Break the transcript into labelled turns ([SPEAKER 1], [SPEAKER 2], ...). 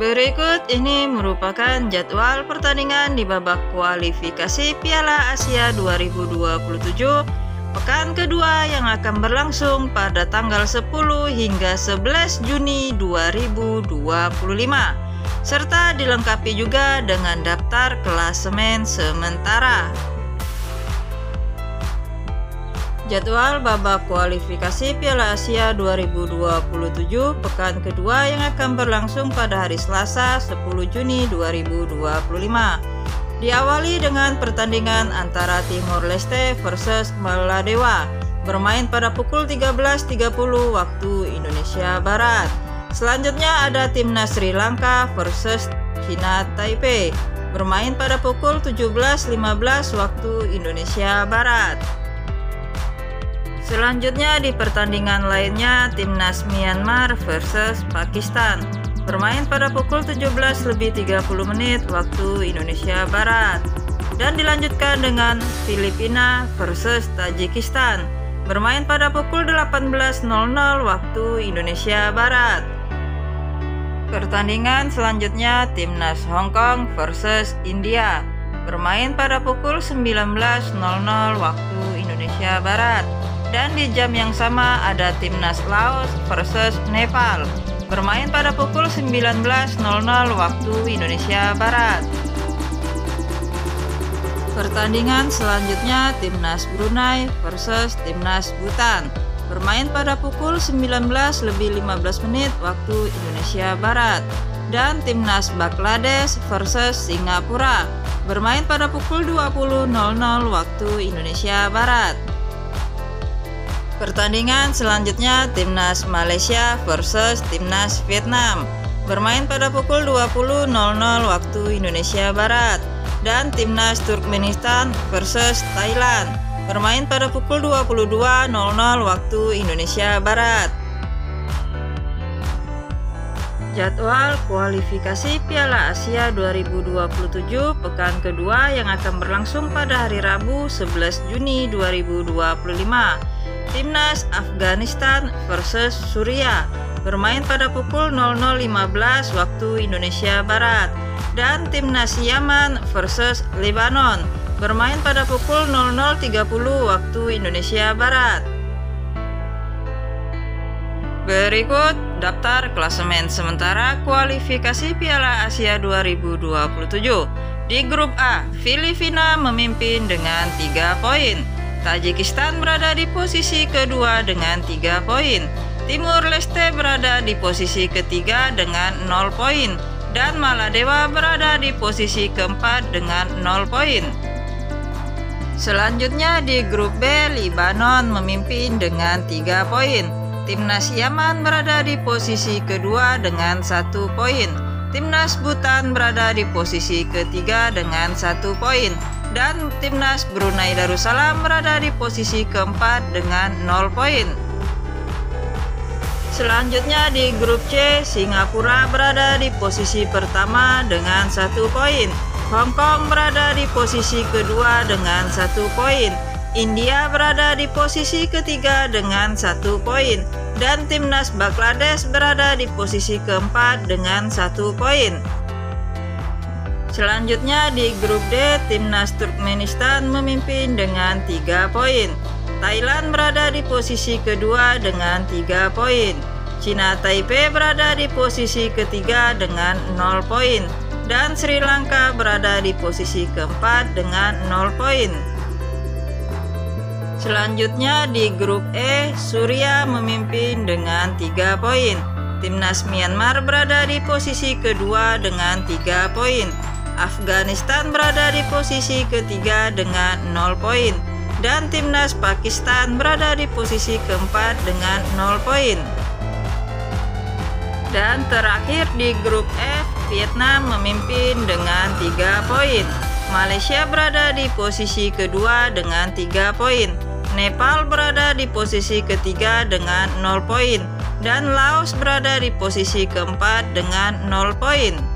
[SPEAKER 1] Berikut ini merupakan jadwal pertandingan di babak kualifikasi Piala Asia 2027 pekan kedua yang akan berlangsung pada tanggal 10 hingga 11 Juni 2025 serta dilengkapi juga dengan daftar klasemen sementara. Jadwal babak kualifikasi Piala Asia 2027 pekan kedua yang akan berlangsung pada hari Selasa 10 Juni 2025. Diawali dengan pertandingan antara Timor Leste versus Maladewa bermain pada pukul 13.30 waktu Indonesia Barat. Selanjutnya ada Timnas Sri Lanka versus Cina Taipei bermain pada pukul 17.15 waktu Indonesia Barat. Selanjutnya di pertandingan lainnya Timnas Myanmar versus Pakistan bermain pada pukul 17.30 waktu Indonesia Barat. Dan dilanjutkan dengan Filipina versus Tajikistan bermain pada pukul 18.00 waktu Indonesia Barat. Pertandingan selanjutnya Timnas Hong Kong versus India bermain pada pukul 19.00 waktu Indonesia Barat. Dan di jam yang sama ada Timnas Laos versus Nepal bermain pada pukul 19.00 waktu Indonesia Barat. Pertandingan selanjutnya Timnas Brunei versus Timnas Bhutan bermain pada pukul 19.15 waktu Indonesia Barat. Dan Timnas Bangladesh versus Singapura bermain pada pukul 20.00 waktu Indonesia Barat. Pertandingan selanjutnya Timnas Malaysia versus Timnas Vietnam bermain pada pukul 20.00 waktu Indonesia Barat. Dan Timnas Turkmenistan versus Thailand bermain pada pukul 22.00 waktu Indonesia Barat. Jadwal kualifikasi Piala Asia 2027 pekan kedua yang akan berlangsung pada hari Rabu 11 Juni 2025. Timnas Afghanistan versus Suriah bermain pada pukul 00.15 waktu Indonesia Barat. Dan Timnas Yaman versus Lebanon bermain pada pukul 00.30 waktu Indonesia Barat. Berikut daftar klasemen sementara kualifikasi Piala Asia 2027. Di grup A, Filipina memimpin dengan 3 poin. Tajikistan berada di posisi kedua dengan 3 poin. Timor Leste berada di posisi ketiga dengan 0 poin. Dan Maladewa berada di posisi keempat dengan 0 poin. Selanjutnya di grup B, Lebanon memimpin dengan 3 poin. Timnas Yaman berada di posisi kedua dengan 1 poin. Timnas Bhutan berada di posisi ketiga dengan 1 poin. Dan Timnas Brunei Darussalam berada di posisi keempat dengan 0 poin. Selanjutnya di grup C, Singapura berada di posisi pertama dengan 1 poin. Hong Kong berada di posisi kedua dengan 1 poin. India berada di posisi ketiga dengan 1 poin. Dan Timnas Bangladesh berada di posisi keempat dengan 1 poin. Selanjutnya di grup D, Timnas Turkmenistan memimpin dengan 3 poin. Thailand berada di posisi kedua dengan 3 poin. Cina Taipei berada di posisi ketiga dengan 0 poin. Dan Sri Lanka berada di posisi keempat dengan 0 poin. Selanjutnya di grup E, Suriah memimpin dengan 3 poin. Timnas Myanmar berada di posisi kedua dengan 3 poin. Afghanistan berada di posisi ketiga dengan 0 poin. Dan Timnas Pakistan berada di posisi keempat dengan 0 poin. Dan terakhir di grup F, Vietnam memimpin dengan 3 poin. Malaysia berada di posisi kedua dengan 3 poin. Nepal berada di posisi ketiga dengan 0 poin. Dan Laos berada di posisi keempat dengan 0 poin.